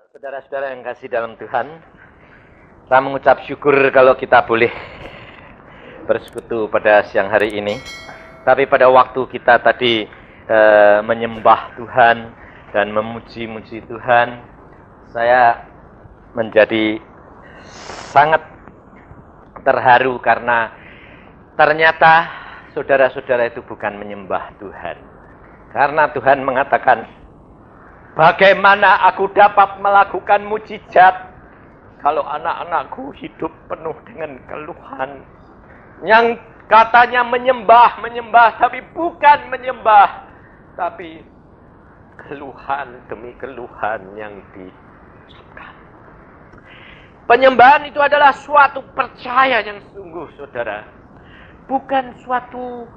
Saudara-saudara yang kasih dalam Tuhan, saya mengucap syukur kalau kita boleh bersekutu pada siang hari ini. Tapi pada waktu kita tadi menyembah Tuhan dan memuji-muji Tuhan, saya menjadi sangat terharu karena ternyata saudara-saudara itu bukan menyembah Tuhan. Karena Tuhan mengatakan, bagaimana aku dapat melakukan mujizat kalau anak-anakku hidup penuh dengan keluhan. Yang katanya menyembah, tapi bukan menyembah. Tapi keluhan demi keluhan yang diucapkan. Penyembahan itu adalah suatu percaya yang sungguh, saudara. Bukan suatu,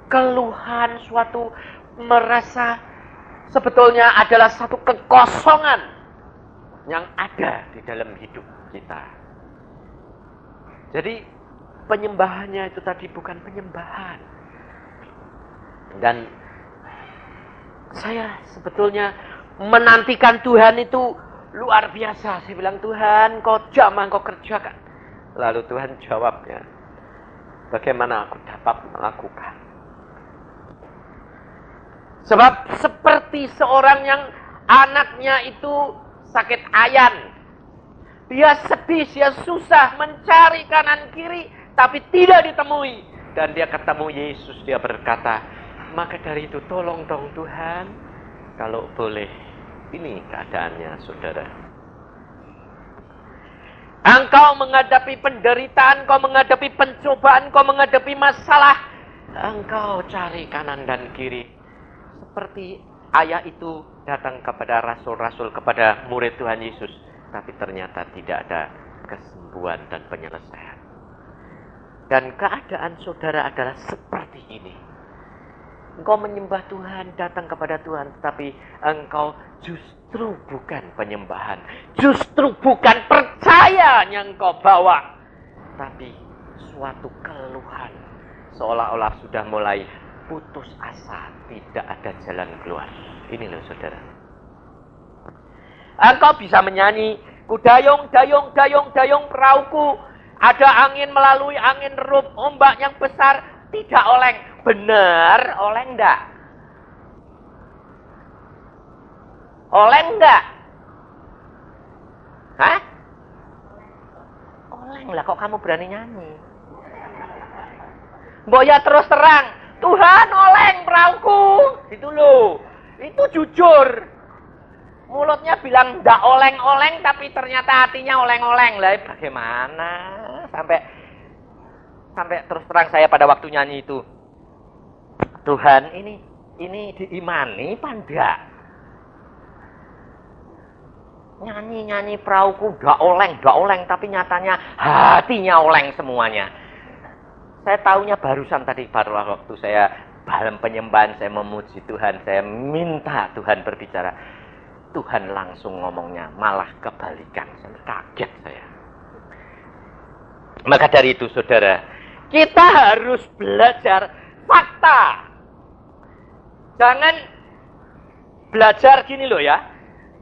keluhan, suatu merasa sebetulnya adalah satu kekosongan yang ada di dalam hidup kita. Jadi penyembahannya itu tadi bukan penyembahan. Dan saya sebetulnya menantikan Tuhan itu luar biasa. Saya bilang, Tuhan, kau jamah, kau kerjakan. Lalu Tuhan jawabnya, bagaimana aku dapat melakukan? Sebab seperti seorang yang anaknya itu sakit ayan. Dia sedih, dia susah mencari kanan kiri, tapi tidak ditemui. Dan dia ketemu Yesus, dia berkata, maka dari itu tolong dong Tuhan, kalau boleh. Ini keadaannya, saudara. Engkau menghadapi penderitaan, engkau menghadapi pencobaan, engkau menghadapi masalah. Engkau cari kanan dan kiri. Seperti ayah itu datang kepada rasul-rasul, kepada murid Tuhan Yesus. Tapi ternyata tidak ada kesembuhan dan penyelesaian. Dan keadaan saudara adalah seperti ini. Engkau menyembah Tuhan, datang kepada Tuhan. Tapi engkau justru bukan penyembahan. Justru bukan percaya yang engkau bawa. Tapi suatu keluhan. Seolah-olah sudah mulai putus asa, tidak ada jalan keluar. Ini loh saudara. Engkau bisa menyanyi, ku dayung, dayung, dayung, dayung perahuku. Ada angin melalui angin rub, ombak yang besar, tidak oleng. Benar, oleng enggak? Oleng enggak? Hah? Oleng lah, kok kamu berani nyanyi? Mbok ya terus terang, Tuhan oleng perahuku. Itu loh. Itu jujur. Mulutnya bilang ndak oleng-oleng, tapi ternyata hatinya oleng-oleng. Lah bagaimana? Sampai terus terang saya pada waktu nyanyi itu. Tuhan, ini diimani apa enggak? Nyanyi-nyanyi perahuku ndak oleng, tapi nyatanya hatinya oleng semuanya. Saya tahunya barusan tadi, baru waktu saya dalam penyembahan, saya memuji Tuhan, saya minta Tuhan berbicara. Tuhan langsung ngomongnya, malah kebalikan. Kaget saya. Maka dari itu, saudara, kita harus belajar fakta. Jangan belajar gini loh ya.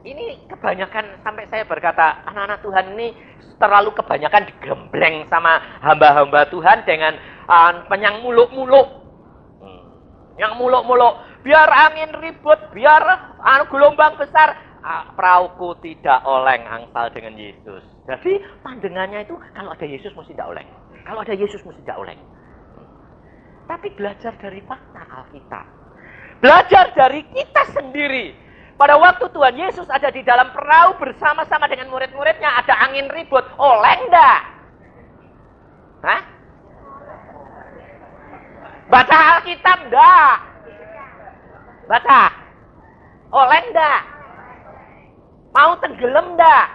Ini kebanyakan, sampai saya berkata, anak-anak Tuhan ini terlalu kebanyakan digembleng sama hamba-hamba Tuhan dengan penyang muluk-muluk. Yang muluk-muluk. Biar angin ribut, biar gelombang besar, perahuku tidak oleng, angsal dengan Yesus. Jadi pandangannya itu, kalau ada Yesus mesti tidak oleng. Kalau ada Yesus mesti tidak oleng. Tapi belajar dari fakta Alkitab. Belajar dari kita sendiri. Pada waktu Tuhan Yesus ada di dalam perahu bersama-sama dengan murid-muridnya, ada angin ribut, oleng enggak? Hah? Baca Alkitab enggak? Baca. Oleng enggak? Mau tenggelam enggak?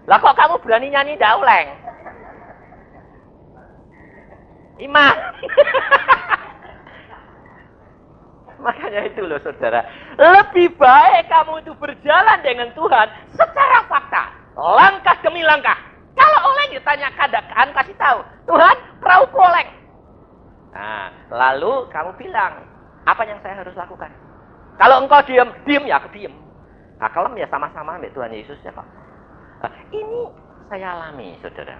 Lah kok kamu berani nyanyi enggak oleng? Iman. Makanya itu loh saudara. Lebih baik kamu itu berjalan dengan Tuhan secara fakta. Langkah demi langkah. Kalau oleng ditanya keadaan, kasih tahu. Tuhan, perahuku oleng. Nah, lalu kamu bilang, apa yang saya harus lakukan? Kalau engkau diam ya aku diam. Nah, kalem ya sama-sama dengan Tuhan Yesus ya Pak. Nah, ini saya alami, saudara.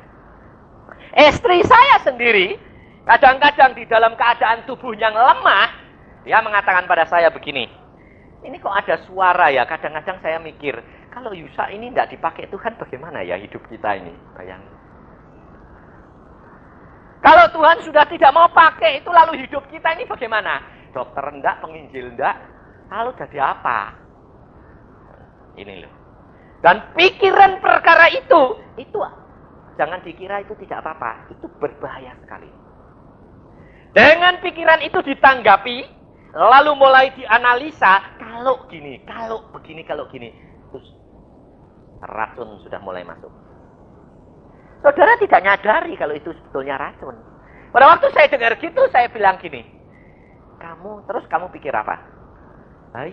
Istri saya sendiri, kadang-kadang di dalam keadaan tubuh yang lemah, dia mengatakan pada saya begini, ini kok ada suara ya, kadang-kadang saya mikir, kalau Yusa ini tidak dipakai Tuhan, bagaimana ya hidup kita ini? Bayangin. Kalau Tuhan sudah tidak mau pakai itu, lalu hidup kita ini bagaimana? Dokter enggak, penginjil enggak, lalu jadi apa? Ini loh. Dan pikiran perkara itu jangan dikira itu tidak apa-apa, itu berbahaya sekali. Dengan pikiran itu ditanggapi, lalu mulai dianalisa, kalau gini, kalau begini, kalau gini, terus racun sudah mulai masuk. Saudara tidak nyadari kalau itu sebetulnya racun. Pada waktu saya dengar gitu, saya bilang gini, kamu pikir apa?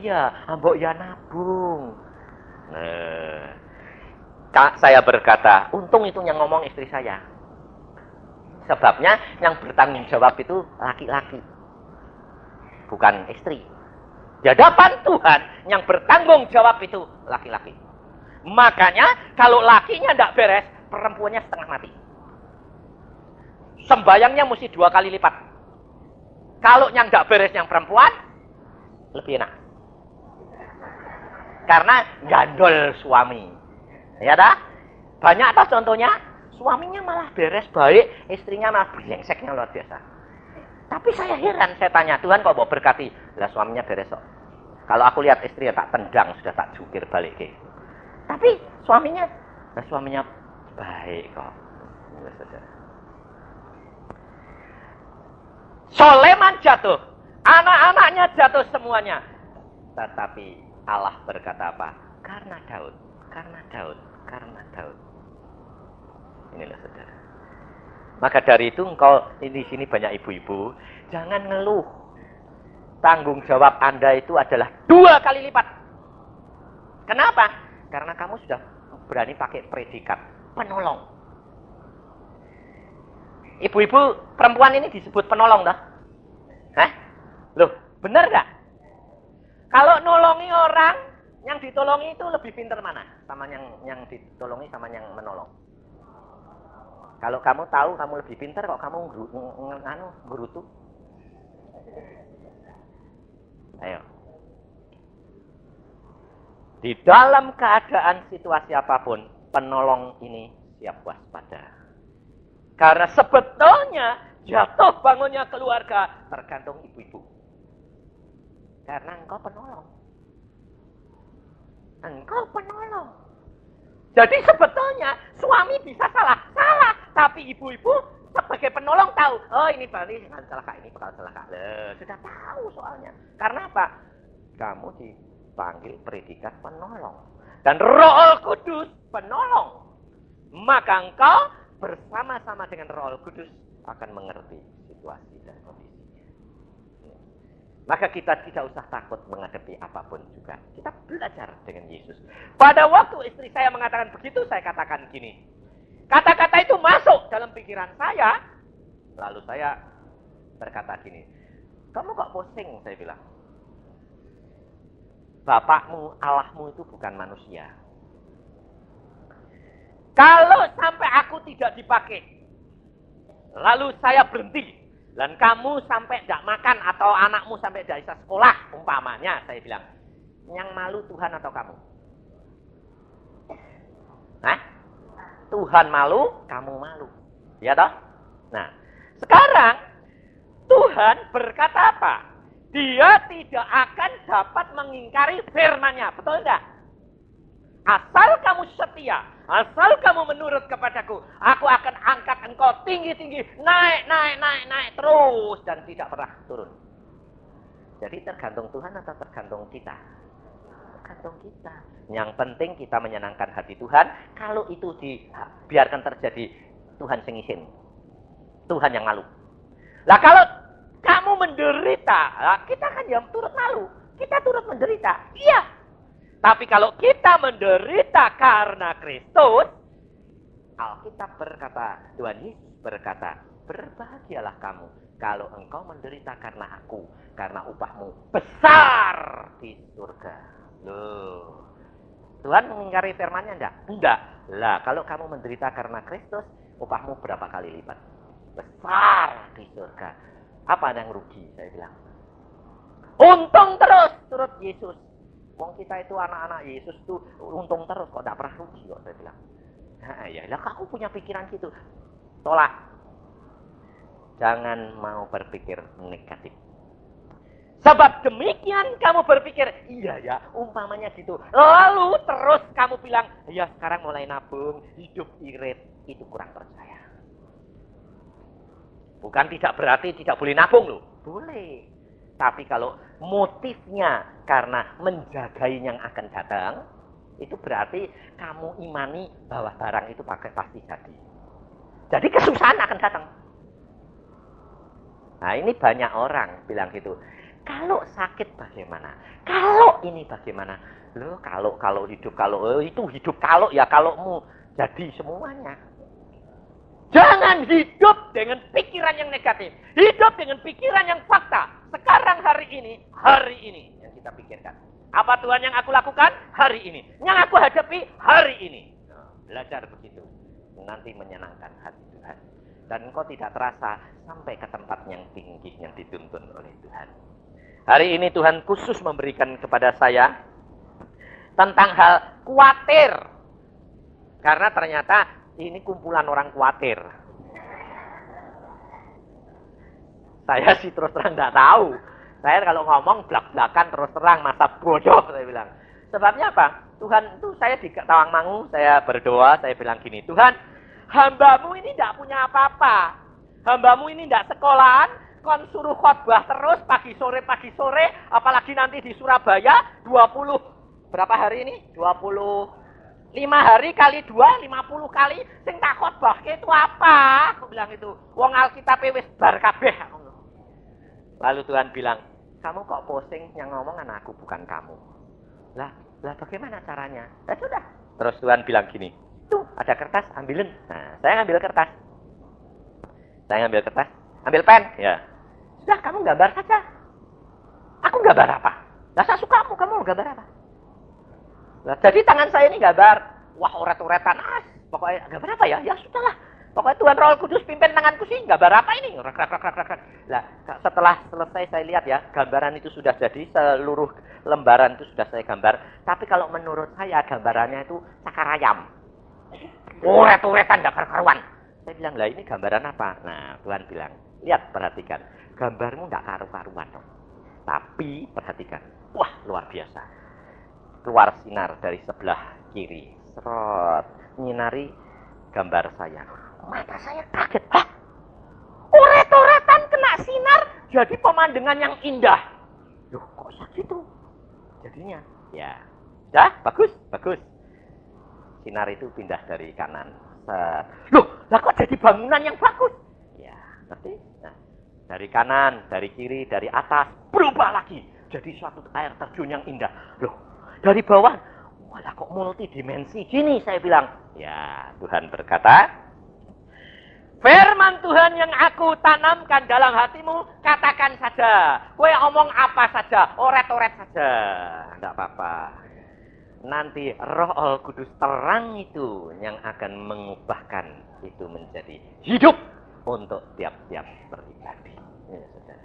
Iya, mbok ya nabung. Saya berkata, untung itu yang ngomong istri saya. Sebabnya yang bertanggung jawab itu laki-laki, bukan istri. Di hadapan Tuhan yang bertanggung jawab itu laki-laki. Makanya kalau lakinya tidak beres, perempuannya setengah mati. Sembayangnya mesti 2 kali lipat. Kalau yang tidak beres yang perempuan, lebih enak. Karena gandol suami. Ya dah? Banyak atas contohnya, suaminya malah beres baik, istrinya malah brengseknya luar biasa. Tapi saya heran, saya tanya, Tuhan kok mau berkati? Lah suaminya beres kok. Kalau aku lihat istri ya tak tendang, sudah tak jungkir balik ke. Tapi suaminya baik kok. Soleman jatuh, anak-anaknya jatuh semuanya. Tetapi Allah berkata apa? Karena Daud. Inilah saudara. Maka dari itu engkau di sini banyak ibu-ibu, jangan ngeluh. Tanggung jawab Anda itu adalah 2 kali lipat. Kenapa? Karena kamu sudah berani pakai predikat penolong. Ibu-ibu perempuan ini disebut penolong dah. Hah? Loh, benar gak? Kalau nolongi orang, yang ditolongi itu lebih pintar mana? Sama yang ditolongi sama yang menolong. Kalau kamu tahu kamu lebih pintar, kok kamu gerutu? Ayo. Di dalam keadaan situasi apapun, penolong ini siap waspada. Karena sebetulnya jatuh bangunnya keluarga tergantung ibu-ibu. Karena engkau penolong. Jadi sebetulnya suami bisa salah. Tapi ibu-ibu sebagai penolong tahu. Oh ini berarti ini bakal celaka. Sudah tahu soalnya. Karena apa? Kamu dipanggil predikat penolong. Dan Roh Kudus penolong. Maka engkau bersama-sama dengan Roh Kudus akan mengerti situasi dan kondisinya. Maka kita tidak usah takut menghadapi apapun juga. Kita belajar dengan Yesus. Pada waktu istri saya mengatakan begitu, saya katakan gini. Kata-kata itu masuk dalam pikiran saya. Lalu saya berkata gini. Kamu kok pusing, saya bilang. Bapakmu, Allahmu itu bukan manusia. Kalau sampai aku tidak dipakai, lalu saya berhenti. Dan kamu sampai tidak makan atau anakmu sampai tidak bisa sekolah, umpamanya, saya bilang, yang malu Tuhan atau kamu? Hah? Tuhan malu, kamu malu. Ya toh? Nah, sekarang Tuhan berkata apa? Dia tidak akan dapat mengingkari firman-Nya, betul tidak? Asal kamu setia, asal kamu menurut kepadaku, aku akan angkat engkau tinggi-tinggi, naik terus dan tidak pernah turun. Jadi tergantung Tuhan atau tergantung kita? Tergantung kita. Yang penting kita menyenangkan hati Tuhan. Kalau itu dibiarkan terjadi, Tuhan sing isin. Tuhan yang malu. Lah kalau kamu menderita, kita kan ya turut malu. Kita turut menderita. Iya. Tapi kalau kita menderita karena Kristus, Alkitab berkata, Tuhan Yesus berkata, berbahagialah kamu kalau engkau menderita karena aku, karena upahmu besar di surga. Loh, Tuhan mengingkari firman-Nya enggak? Enggak. Lah, kalau kamu menderita karena Kristus, upahmu berapa kali lipat? Besar di surga. Apa yang rugi? Saya bilang. Untung terus turut Yesus. Wong kita itu anak-anak Yesus tuh untung terus kok enggak pernah rugi kok, saya bilang. Nah, ya lah aku punya pikiran gitu. Tolak. Jangan mau berpikir negatif. Sebab demikian kamu berpikir, iya ya, umpamanya gitu. Lalu terus kamu bilang, ya sekarang mulai nabung, hidup irit. Itu kurang percaya. Bukan tidak berarti tidak boleh nabung loh. Boleh. Tapi kalau motifnya karena menjagai yang akan datang, itu berarti kamu imani bahwa barang itu pasti jadi. Jadi kesusahan akan datang. Nah ini banyak orang bilang gitu. Kalau sakit bagaimana? Kalau ini bagaimana? Loh, kalau hidup itu hidup kalau ya kalaumu jadi semuanya. Jangan hidup dengan pikiran yang negatif. Hidup dengan pikiran yang fakta. Sekarang hari ini yang kita pikirkan. Apa Tuhan yang aku lakukan? Hari ini. Yang aku hadapi hari ini. Nah, belajar begitu. Nanti menyenangkan hati Tuhan. Dan engkau tidak terasa sampai ke tempat yang tinggi yang dituntun oleh Tuhan. Hari ini Tuhan khusus memberikan kepada saya tentang hal khawatir. Karena ternyata ini kumpulan orang khawatir. Saya sih terus terang tidak tahu. Saya kalau ngomong belak-belakan terus terang masa bodoh saya bilang. Sebabnya apa? Tuhan itu saya di Tawangmangu, saya berdoa, saya bilang gini, Tuhan, hambamu ini tidak punya apa-apa. Hambamu ini tidak sekolahan, kon suruh khotbah terus pagi sore, apalagi nanti di Surabaya 20 berapa hari ini? 25 hari kali 2, 50 kali sing tak khotbah itu apa? Aku bilang itu. Wong Alkitab wis bar kabeh. Lalu Tuhan bilang, "Kamu kok pusing yang ngomong anakku bukan kamu." Lah bagaimana caranya? Ya sudah. Terus Tuhan bilang gini, "Tuh, ada kertas, ambilin." Nah, saya ngambil kertas. Ambil pen, ya. Sudah, kamu gambar saja. Aku gambar apa? Lah saya suka kamu gambar apa? Lah jadi tangan saya ini gambar, wah oret-oretan, pokoknya gambar apa ya? Ya sudahlah. Pokoknya Tuhan Roh Kudus pimpin tanganku sih, gambar apa ini? Rak. Lah setelah selesai saya lihat ya, gambaran itu sudah jadi, seluruh lembaran itu sudah saya gambar. Tapi kalau menurut saya gambarannya itu cakar ayam. Oret-oretan gak karuan. Saya bilang, lah ini gambaran apa? Nah, Tuhan bilang, lihat, perhatikan. Gambarmu gak karu-karuan. Tapi, perhatikan. Wah, luar biasa. Keluar sinar dari sebelah kiri. Serot. Nyinari gambar saya. Mata saya kaget. Hah? Oret-oretan kena sinar. Jadi pemandangan yang indah. Loh, kok segitu? Jadinya, ya. Ya, bagus. Sinar itu pindah dari kanan. Loh, lah kok jadi bangunan yang bagus? Ya, ngerti? Nah, dari kanan, dari kiri, dari atas, berubah lagi. Jadi suatu air terjun yang indah. Loh, dari bawah, wah kok multidimensi gini, saya bilang. Ya, Tuhan berkata, firman Tuhan yang aku tanamkan dalam hatimu, katakan saja. Kowe omong apa saja, oret-oret saja. Enggak apa-apa. Nanti Roh Kudus terang itu yang akan mengubahkan itu menjadi hidup untuk tiap-tiap pribadi. Ya, saudara.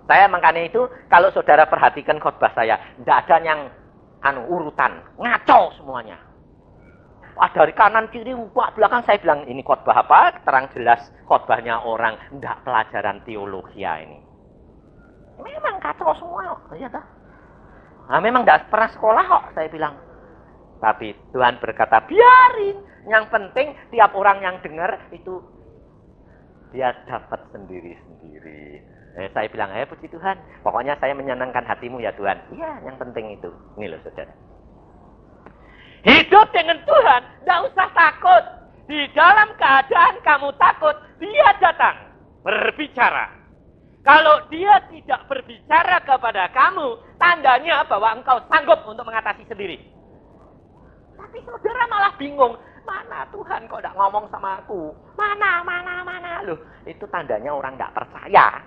Saya makanya itu kalau saudara perhatikan khotbah saya, tidak ada yang urutan, ngaco semuanya. Dari kanan kiri, belakang saya bilang ini khotbah apa? Terang jelas khotbahnya orang tidak pelajaran teologi ini. Memang kacau semua, ya dah. Nah, memang tidak pernah sekolah kok, saya bilang. Tapi Tuhan berkata, biarin. Yang penting tiap orang yang dengar itu dia dapat sendiri-sendiri. Saya bilang, puji Tuhan. Pokoknya saya menyenangkan hatimu ya Tuhan. Iya, yang penting itu. Ini loh saudara. Hidup dengan Tuhan, tidak usah takut. Di dalam keadaan kamu takut, dia datang berbicara. Kalau dia tidak berbicara kepada kamu, tandanya bahwa engkau sanggup untuk mengatasi sendiri. Tapi saudara malah bingung. Mana Tuhan kok tidak ngomong sama aku? Mana? Loh, itu tandanya orang nggak percaya.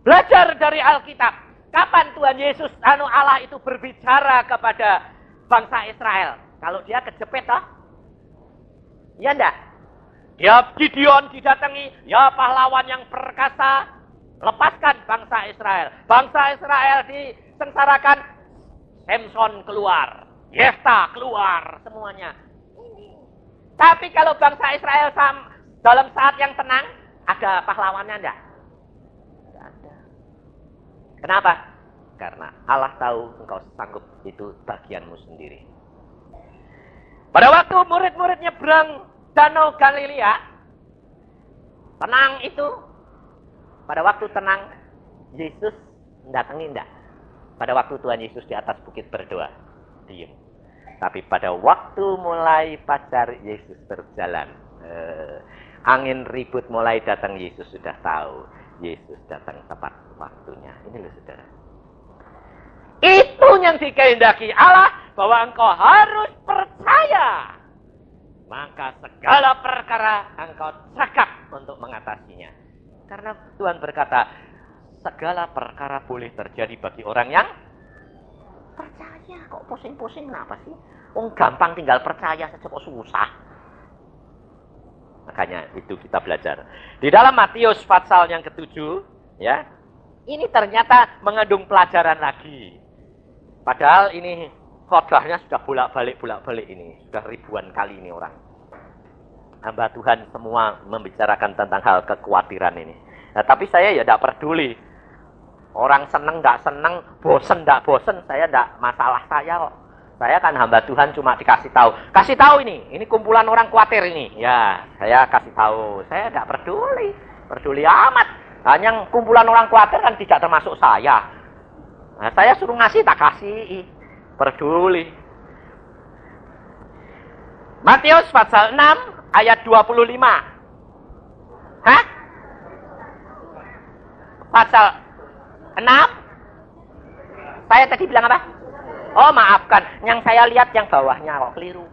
Belajar dari Alkitab. Kapan Tuhan Yesus Allah itu berbicara kepada bangsa Israel? Kalau dia kejepit toh? Iya enggak? Dia Gideon didatangi, ya pahlawan yang perkasa, lepaskan bangsa Israel. Bangsa Israel disengsarakan, Samson keluar, Yefta keluar, semuanya. Tapi kalau bangsa Israel dalam saat yang tenang, ada pahlawannya enggak? Enggak ada. Kenapa? Karena Allah tahu engkau sanggup, itu bagianmu sendiri. Pada waktu murid-murid nyebrang Danau Galilea, tenang itu. Pada waktu tenang, Yesus datangi enggak? Pada waktu Tuhan Yesus di atas bukit berdoa, diam. Tapi pada waktu mulai pacar Yesus berjalan, angin ribut mulai datang, Yesus sudah tahu. Yesus datang tepat waktunya. Ini loh saudara. Itu yang dikehendaki Allah, bahwa engkau harus percaya. Maka segala perkara engkau cakap untuk mengatasinya. Karena Tuhan berkata, segala perkara boleh terjadi bagi orang yang percaya. Kok pusing-pusing kenapa sih? Gampang tinggal percaya saja, kok susah. Makanya itu kita belajar. Di dalam Matius pasal yang ke-7, ya, ini ternyata mengandung pelajaran lagi. Padahal ini khotbahnya sudah bolak-balik ini. Sudah ribuan kali ini orang. Hamba Tuhan semua membicarakan tentang hal kekhawatiran ini. Nah, tapi saya ya tidak peduli. Orang seneng, tidak seneng, bosen, tidak bosen. Saya tidak masalah saya kok. Saya kan hamba Tuhan cuma dikasih tahu. Kasih tahu ini kumpulan orang khawatir ini. Ya, saya kasih tahu. Saya tidak peduli. Peduli amat. Hanya kumpulan orang khawatir kan tidak termasuk saya. Nah, saya suruh ngasih, tak kasih. Peduli. Matius pasal 6 ayat 25. Hah? Pasal 6? Saya tadi bilang apa? Oh, maafkan. Yang saya lihat yang bawahnya kok keliru.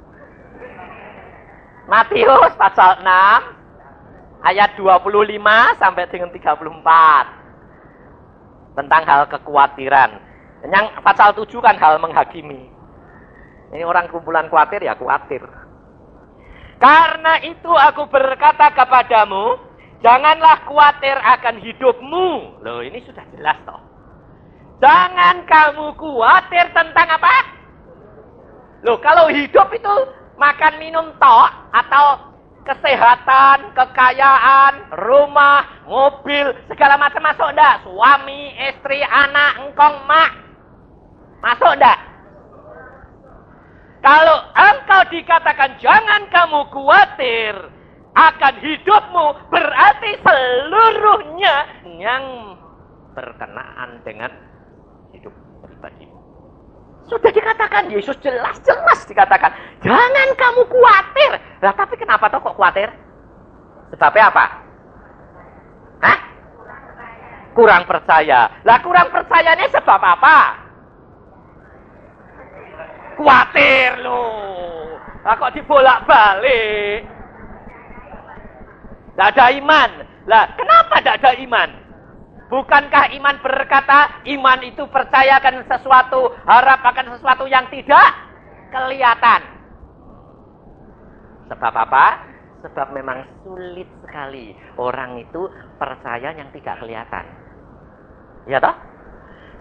Matius pasal 6 ayat 25 sampai dengan 34. Tentang hal kekhawatiran. Yang pasal 7 kan hal menghakimi. Ini orang kumpulan khawatir ya khawatir. Karena itu aku berkata kepadamu, janganlah khawatir akan hidupmu. Loh, ini sudah jelas toh. Jangan kamu khawatir tentang apa? Loh, kalau hidup itu makan minum toh, atau kesehatan, kekayaan, rumah, mobil, segala macam masuk enggak? Suami, istri, anak, engkong, mak. Masuk enggak? Kalau engkau dikatakan jangan kamu khawatir akan hidupmu, berarti seluruhnya yang berkenaan dengan hidup pribadimu. Sudah dikatakan, Yesus jelas-jelas dikatakan, jangan kamu khawatir. Lah, tapi kenapa toh kok khawatir? Sebabnya apa? Hah? Kurang percaya. Lah, kurang percayanya sebab apa? Khawatir loh. Lah, kok dibolak-balik? Tidak ada iman. Lah, kenapa tidak ada iman? Bukankah iman berkata, iman itu percaya akan sesuatu, harap akan sesuatu yang tidak kelihatan. Sebab apa? Sebab memang sulit sekali orang itu percaya yang tidak kelihatan. Ya toh?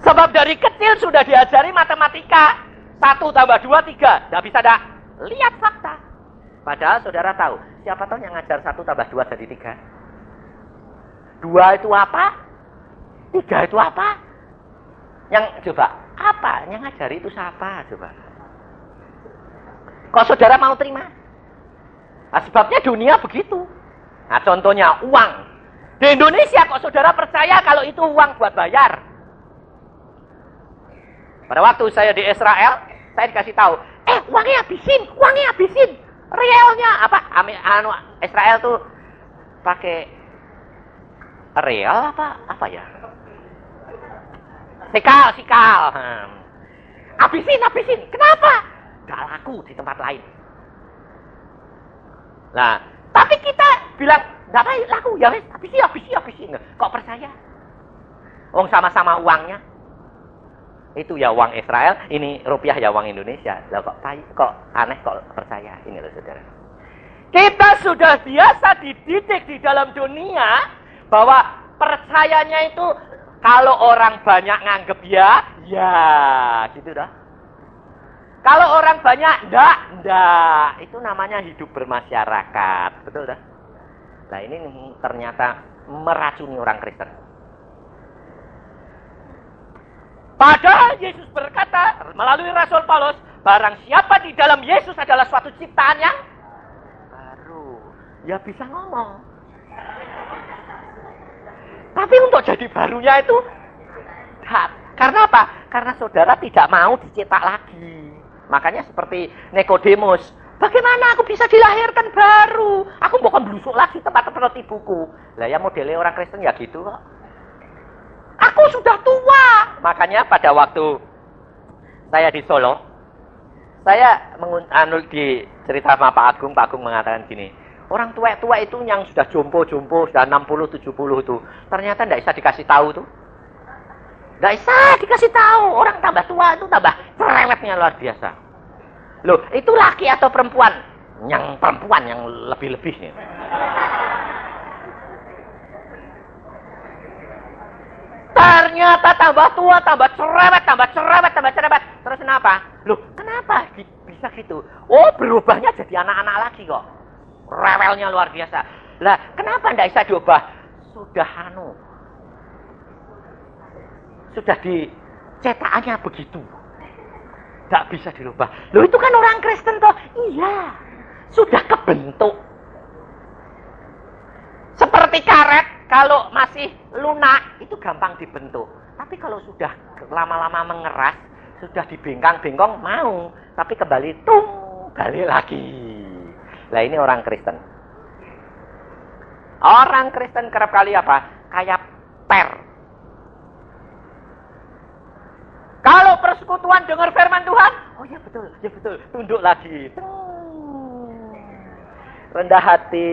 Sebab dari kecil sudah diajari matematika. 1 tambah 2, 3. Tidak bisa dah lihat fakta. Padahal saudara tahu, siapa tahu yang ngajar 1 tambah 2 jadi 3. 2 itu apa? 3 itu apa? Yang coba, apa? Yang ngajari itu siapa? Coba. Kok saudara mau terima? Nah, sebabnya dunia begitu. Nah, contohnya uang. Di Indonesia kok saudara percaya kalau itu uang buat bayar? Pada waktu saya di Israel, saya dikasih tahu, uangnya habisin. Realnya apa? Israel tuh pakai real apa ya? Sikal. Habisin. Kenapa? nggak laku di tempat lain. Nah, tapi kita bilang nggak baik laku, ya wes, habisi. Kok percaya? Wong sama-sama uangnya. Itu ya uang Israel, ini rupiah ya uang Indonesia. Lah kok aneh kok percaya? Ini loh saudara. Kita sudah biasa dididik di dalam dunia bahwa percayanya itu kalau orang banyak nganggep ya gitu dah. Kalau orang banyak enggak. Itu namanya hidup bermasyarakat, betul dah. Nah ini ternyata meracuni orang Kristen. Padahal Yesus berkata melalui Rasul Paulus, barang siapa di dalam Yesus adalah suatu ciptaan yang baru. Ya bisa ngomong. Tapi untuk jadi barunya itu karena apa? Karena saudara tidak mau dicetak lagi. Makanya seperti Nikodemus, bagaimana aku bisa dilahirkan baru? Aku bukan blusuk lagi tempat-tempat ibuku. Lah ya modelnya orang Kristen ya gitu kok. Aku sudah tua. Makanya pada waktu saya di Solo, saya di cerita sama Pak Agung mengatakan gini, orang tua-tua itu yang sudah jompo, sudah 60, 70 itu, ternyata tidak bisa dikasih tahu tuh. Tidak bisa dikasih tahu. Orang tambah tua itu tambah cerewetnya luar biasa. Loh, itu laki atau perempuan? Yang perempuan yang lebih-lebihnya. Ternyata tambah tua, tambah cerewet. Terus kenapa? Loh, kenapa bisa gitu? Oh, berubahnya jadi anak-anak lagi kok. Rewelnya luar biasa. Lah, kenapa tidak bisa diubah? Sudah dicetakannya begitu. Tidak bisa dirubah. Loh, itu kan orang Kristen toh. Iya, sudah kebentuk. Seperti karet, kalau masih lunak, itu gampang dibentuk. Tapi kalau sudah lama-lama mengeras, sudah dibengkang-bengkong, mau. Tapi kembali, balik lagi. Lah ini orang Kristen. Orang Kristen kerap kali apa? Kayak per. Kalau persekutuan dengar firman Tuhan, oh ya betul, tunduk lagi. Rendah hati,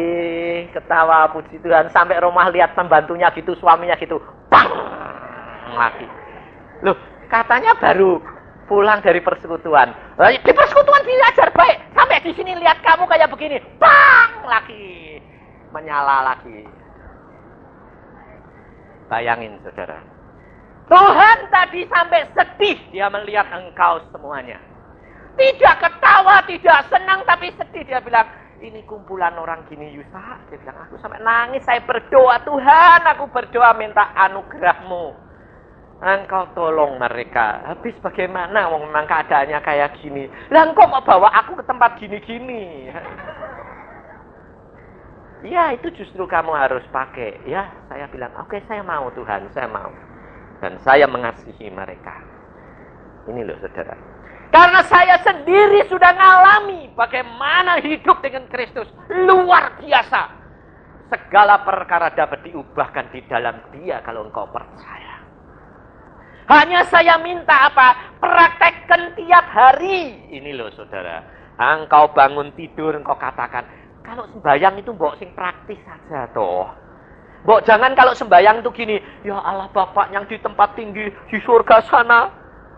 ketawa, puji Tuhan, sampai rumah lihat pembantunya gitu, suaminya gitu, bang lagi. Loh, katanya baru pulang dari persekutuan. Di persekutuan belajar baik, sampai di sini lihat kamu kayak begini, bang lagi, menyala lagi. Bayangin saudara, Tuhan tadi sampai sedih dia melihat engkau semuanya. Tidak ketawa, tidak senang, tapi sedih. Dia bilang, ini kumpulan orang gini Yusa. Dia bilang, aku sampai nangis, saya berdoa, Tuhan, aku berdoa minta anugerah-Mu. Engkau tolong mereka. Habis bagaimana memang keadaannya kayak gini. Lah engkau mau bawa aku ke tempat gini-gini. Ya, itu justru kamu harus pakai. Ya, saya bilang, oke, saya mau Tuhan, saya mau. Dan saya mengasihi mereka. Ini loh saudara. Karena saya sendiri sudah ngalami bagaimana hidup dengan Kristus. Luar biasa. Segala perkara dapat diubahkan di dalam Dia kalau engkau percaya. Hanya saya minta apa? Praktekkan tiap hari. Ini loh saudara. Engkau bangun tidur, engkau katakan, kalau sembahyang itu mbok sing praktis saja toh. Mbok jangan kalau sembahyang itu gini, ya Allah Bapak yang di tempat tinggi di surga sana,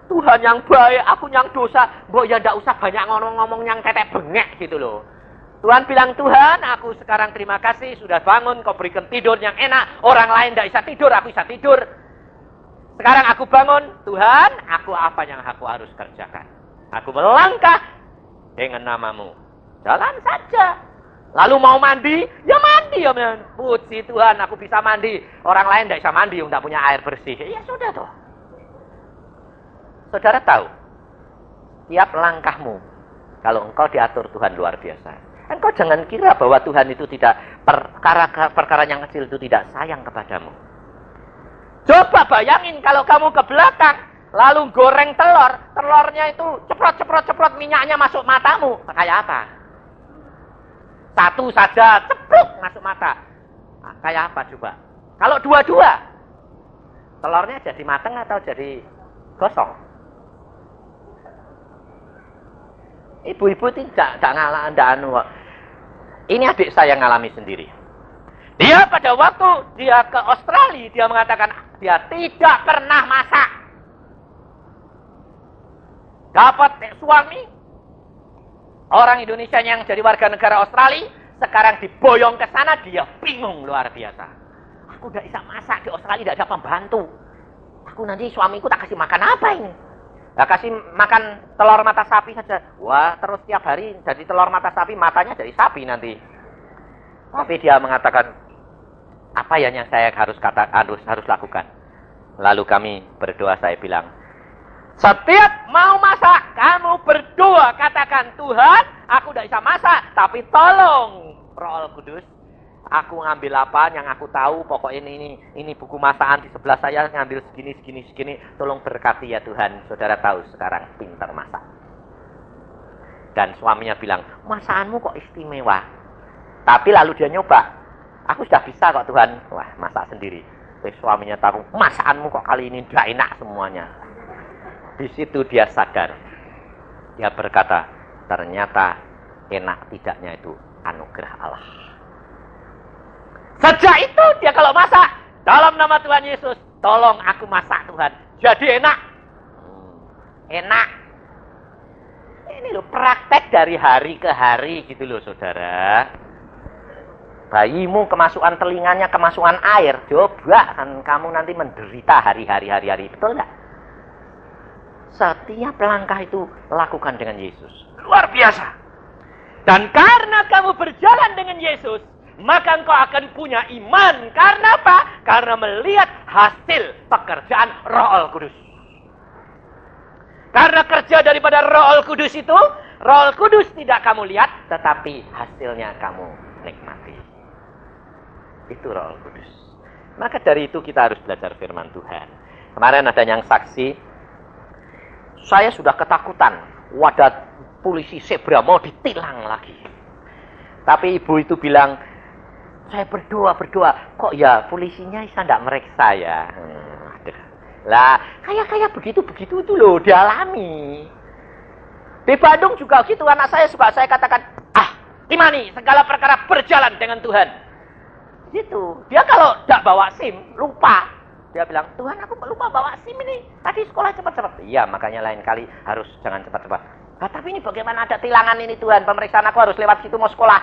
Tuhan yang baik, aku yang dosa. Mbok ya ndak usah banyak ngomong-ngomong yang tetek bengek gitu loh. Tuhan bilang, Tuhan aku sekarang terima kasih sudah bangun, kau berikan tidur yang enak. Orang lain ndak bisa tidur, aku bisa tidur. Sekarang aku bangun, Tuhan aku apa yang aku harus kerjakan. Aku melangkah dengan nama-Mu. Jalan saja. Lalu mau mandi, ya mandi ya men. Puji Tuhan, aku bisa mandi. Orang lain tidak bisa mandi, tidak punya air bersih. Ya sudah toh. Saudara tahu, tiap langkahmu, kalau engkau diatur Tuhan luar biasa. Engkau jangan kira bahwa Tuhan itu tidak, perkara yang kecil itu tidak sayang kepadamu. Coba bayangin kalau kamu ke belakang, lalu goreng telur, telurnya itu ceprot, minyaknya masuk matamu. Kayak apa? Satu saja, cepluk masuk mata. Nah, kayak apa coba? Kalau dua-dua, telurnya jadi mateng atau jadi gosong? Ibu-ibu tidak ngalah, tidak anu. Ini adik saya ngalami sendiri. Dia pada waktu dia ke Australia, dia mengatakan dia tidak pernah masak. Dapat suami, orang Indonesia yang jadi warga negara Australia, sekarang diboyong ke sana, dia bingung luar biasa. Aku tidak bisa masak di Australia, tidak ada pembantu. Aku nanti suamiku tak kasih makan apa ini? Nah, kasih makan telur mata sapi saja. Wah, terus tiap hari jadi telur mata sapi, matanya jadi sapi nanti. Tapi dia mengatakan, apa yang saya harus lakukan? Lalu kami berdoa, saya bilang, setiap mau masak, kamu berdoa, katakan, Tuhan, aku tidak bisa masak, tapi tolong Roh Kudus. Aku ngambil apa yang aku tahu, pokoknya ini buku masakan di sebelah saya, ngambil segini, tolong berkati ya Tuhan. Saudara tahu sekarang pintar masak. Dan suaminya bilang, masakanmu kok istimewa. Tapi lalu dia nyoba, aku sudah bisa kok Tuhan. Wah, masak sendiri. Terus suaminya tahu, masakanmu kok kali ini tidak enak semuanya. Di situ dia sadar. Dia berkata, ternyata enak tidaknya itu anugerah Allah. Sejak itu dia kalau masak, dalam nama Tuhan Yesus, tolong aku masak Tuhan. Jadi enak. Enak. Ini loh praktek dari hari ke hari gitu loh saudara. Bayimu kemasukan telinganya, kemasukan air. Coba kan kamu nanti menderita hari-hari. Betul enggak? Setiap langkah itu lakukan dengan Yesus. Luar biasa. Dan karena kamu berjalan dengan Yesus, maka engkau akan punya iman. Karena apa? Karena melihat hasil pekerjaan Roh Kudus. Karena kerja daripada Roh Kudus itu, Roh Kudus tidak kamu lihat, tetapi hasilnya kamu nikmati. Itu Roh Kudus. Maka dari itu kita harus belajar firman Tuhan. Kemarin ada yang saksi, saya sudah ketakutan. Wadah polisi zebra mau ditilang lagi. Tapi ibu itu bilang, saya berdoa, kok ya polisinya bisa tidak meriksa ya. Lah, kayak begitu itu loh, dialami. Di Bandung juga gitu, anak saya suka saya katakan, Imani, segala perkara berjalan dengan Tuhan. Gitu. Dia kalau tidak bawa SIM, lupa. Dia bilang, Tuhan aku lupa bawa SIM ini. Tadi sekolah cepat-cepat. Iya, makanya lain kali harus jangan cepat-cepat. Tapi ini bagaimana ada tilangan ini Tuhan, pemeriksaan aku harus lewat situ mau sekolah.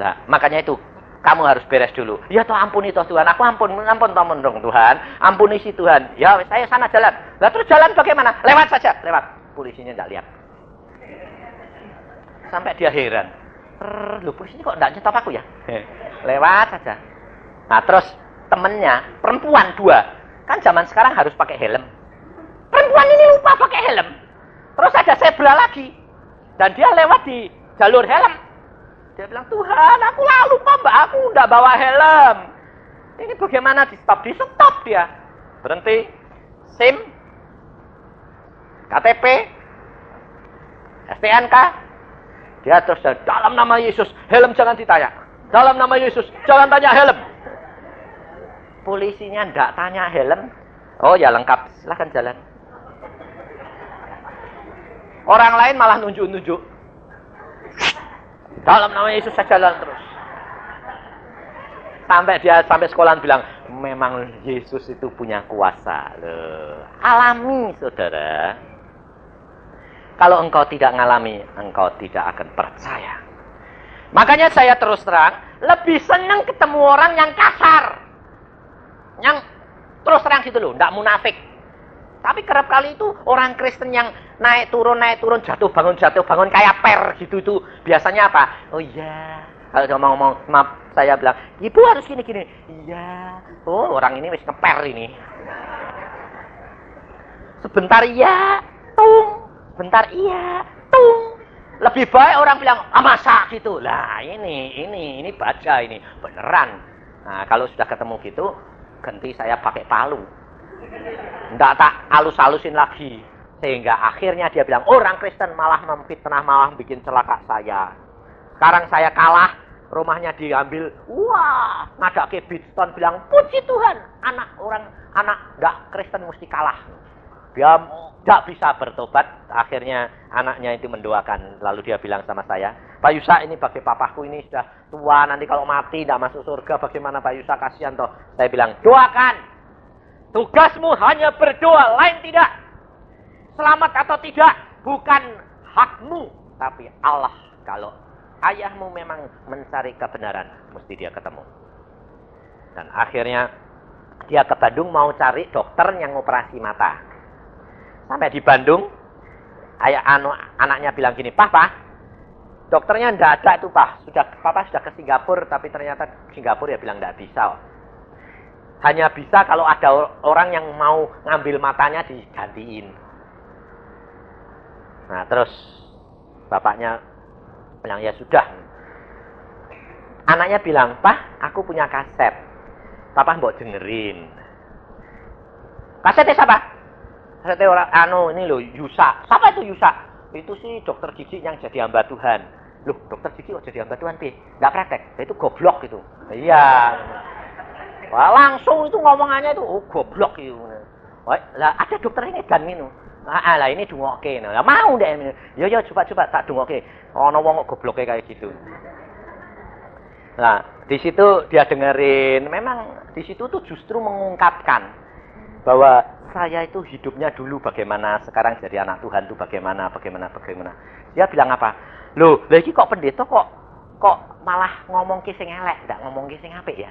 Lah, makanya itu. Kamu harus beres dulu. Ya toh ampuni toh Tuhan. Aku ampun dong Tuhan. Ampuni si Tuhan. Ya saya sana jalan. Lah terus jalan bagaimana? Lewat saja. Lewat. Polisinya tidak lihat. Sampai dia heran. Loh polisinya kok tidak nyetop aku ya? Lewat saja. Nah terus temennya, perempuan 2. Kan zaman sekarang harus pakai helm. Perempuan ini lupa pakai helm. Terus ada zebra lagi. Dan dia lewat di jalur helm. Dia bilang, Tuhan, aku lupa mbak, aku udah bawa helm. Ini bagaimana di stop? Di stop dia. Berhenti. SIM. KTP. STNK. Dia terus, dalam nama Yesus, helm jangan ditanya. Dalam nama Yesus, jangan tanya helm. Polisinya enggak tanya helm. Oh ya lengkap, silahkan jalan. Orang lain malah nunjuk-nunjuk. Dalam nama Yesus saya jalan terus. Sampai sekolah bilang, memang Yesus itu punya kuasa. Loh, alami saudara. Kalau engkau tidak ngalami, engkau tidak akan percaya. Makanya saya terus terang, lebih senang ketemu orang yang kasar. Yang terus terang gitu loh, tidak munafik. Tapi kerap kali itu orang Kristen yang naik turun, jatuh bangun, kayak per gitu itu. Biasanya apa? Oh iya. Kalau dia ngomong, maaf, saya bilang, ibu harus gini. Iya. Oh orang ini wis ngeper ini. Sebentar iya, tung. Sebentar iya, tung. Lebih baik orang bilang, masa gitu. Lah ini baca ini. Beneran. Nah kalau sudah ketemu gitu, ganti saya pakai palu. Tidak tak halus-halusin lagi. Sehingga akhirnya dia bilang, orang Kristen malah memfitnah, malah bikin celaka saya. Sekarang saya kalah, rumahnya diambil. Wah, ngadake Bidstone bilang, puji Tuhan, anak tidak Kristen mesti kalah. Dia tidak bisa bertobat. Akhirnya anaknya itu mendoakan. Lalu dia bilang sama saya, Pak Yusa, ini bagi papaku ini sudah tua. Nanti kalau mati tidak masuk surga. Bagaimana Pak Yusa? Kasihan toh. Saya bilang, doakan. Tugasmu hanya berdoa. Lain tidak. Selamat atau tidak. Bukan hakmu. Tapi Allah. Kalau ayahmu memang mencari kebenaran. Mesti dia ketemu. Dan akhirnya dia ke Bandung mau cari dokter yang operasi mata. Sampai di Bandung, anaknya bilang gini, Papa, dokternya enggak ada itu, Pak. Papa sudah ke Singapura, tapi ternyata Singapura ya bilang enggak bisa. Hanya bisa kalau ada orang yang mau ngambil matanya digantiin. Nah, terus bapaknya bilang, ya sudah. Anaknya bilang, Pak, aku punya kaset. Papa mbok dengerin. Kasetnya siapa? Kasetnya orang ini loh, Yusa. Siapa itu Yusa? Itu sih dokter gigi yang jadi hamba Tuhan. Loh, dokter gigi kok jadi hamba Tuhan, Pi? Enggak praktek. Itu goblok itu. Iya. Wah, langsung itu ngomongannya itu, oh goblok itu. Wah, lah ada dokter ini dan ini. Lah ini dungokke. Lah mau deh. Yo coba tak dungokke. Ono wong kok gobloke kayak gitu. Nah, di situ dia dengerin. Memang di situ tuh justru mengungkapkan bahwa saya itu hidupnya dulu bagaimana, sekarang jadi anak Tuhan tuh bagaimana. Dia bilang apa? Loh, lagi kok pendeta kok malah ngomong sing elek, enggak ngomong sing apik ya.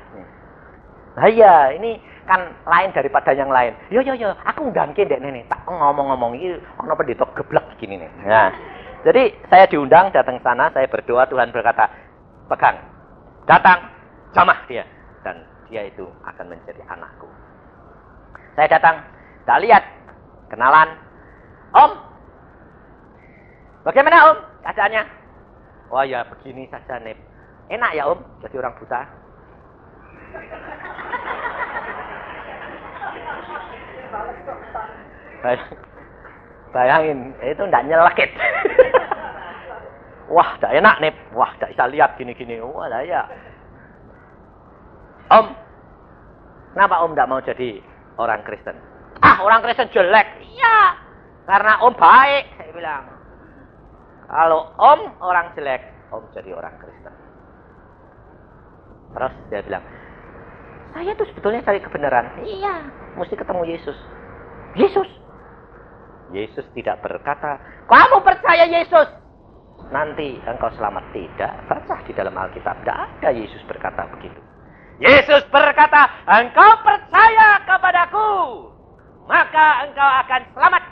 Nah iya, ini kan lain daripada yang lain. Yo, aku undangke ndek nene, tak ngomong-ngomong iki ana pendeta geblek gini nih. Nah, jadi saya diundang datang sana, saya berdoa, Tuhan berkata, pegang. Datang, jamah dia. Dan dia itu akan menjadi anakku. Saya datang, tak lihat, kenalan. Om, bagaimana Om keadaannya? Wah ya begini saja nih. Enak ya Om, jadi orang buta. Bayangin, itu enggak nyelekit. Wah, tak enak nih. Wah, tak bisa lihat gini-gini. Wah, lah ya. Om, kenapa Om tidak mau jadi orang Kristen? Ah, orang Kristen jelek. Iya, karena Om baik, saya bilang. Kalau Om orang jelek, Om jadi orang Kristen. Terus dia bilang, saya tuh sebetulnya cari kebenaran. Iya, mesti ketemu Yesus. Yesus tidak berkata, kamu percaya Yesus, nanti engkau selamat. Tidak, baca di dalam Alkitab, tidak ada Yesus berkata begitu. Yesus berkata, engkau percaya kepadaku, maka engkau akan selamat.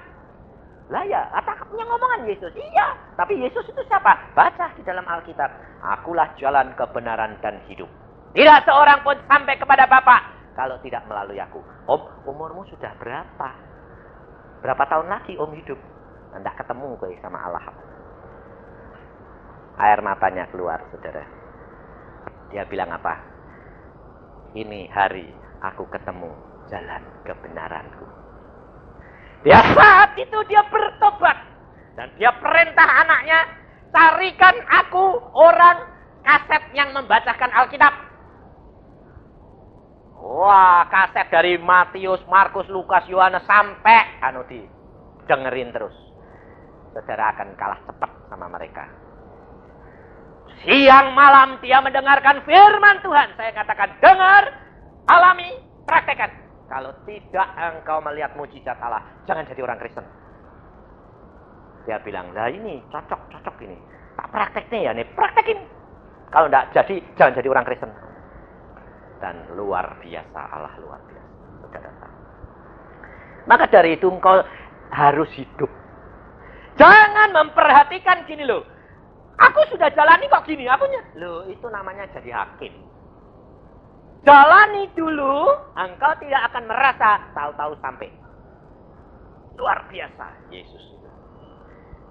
Lah ya, punya ngomongan Yesus. Iya, tapi Yesus itu siapa? Baca di dalam Alkitab. Akulah jalan kebenaran dan hidup. Tidak seorang pun sampai kepada Bapa kalau tidak melalui aku. Om, umurmu sudah berapa? Berapa tahun lagi Om hidup? Tidak ketemu sama Allah. Air matanya keluar, saudara. Dia bilang apa? Ini hari aku ketemu jalan kebenaranku. Dia saat itu dia bertobat. Dan dia perintah anaknya, carikan aku orang kaset yang membacakan Alkitab. Wah, kaset dari Matius, Markus, Lukas, Yohanes sampai dengerin terus. Saudara akan kalah cepat sama mereka. Siang malam dia mendengarkan firman Tuhan. Saya katakan, dengar, alami, praktekkan. Kalau tidak engkau melihat mujizat Allah, jangan jadi orang Kristen. Dia bilang, lah ini cocok ini. Tak prakteknya ya nih, praktekin. Kalau tidak jadi, jangan jadi orang Kristen. Dan luar biasa, Allah luar biasa. Saudara tahu. Maka dari itu engkau harus hidup. Jangan memperhatikan gini loh. Aku sudah jalani kok gini. Loh, itu namanya jadi hakim. Jalani dulu, engkau tidak akan merasa tahu-tahu sampai. Luar biasa Yesus itu.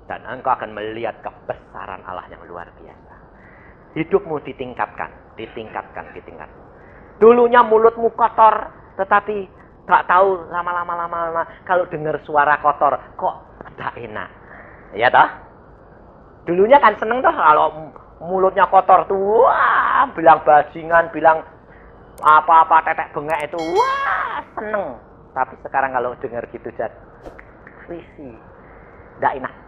Dan engkau akan melihat kebesaran Allah yang luar biasa. Hidupmu ditingkatkan. Dulunya mulutmu kotor, tetapi tak tahu lama-lama kalau dengar suara kotor, kok tak enak. Ya toh? Dulunya kan seneng toh kalau mulutnya kotor tuh, wah, bilang bajingan, bilang apa-apa tetek bengek itu, wah, seneng. Tapi sekarang kalau dengar gitu, risi. Nggak enak.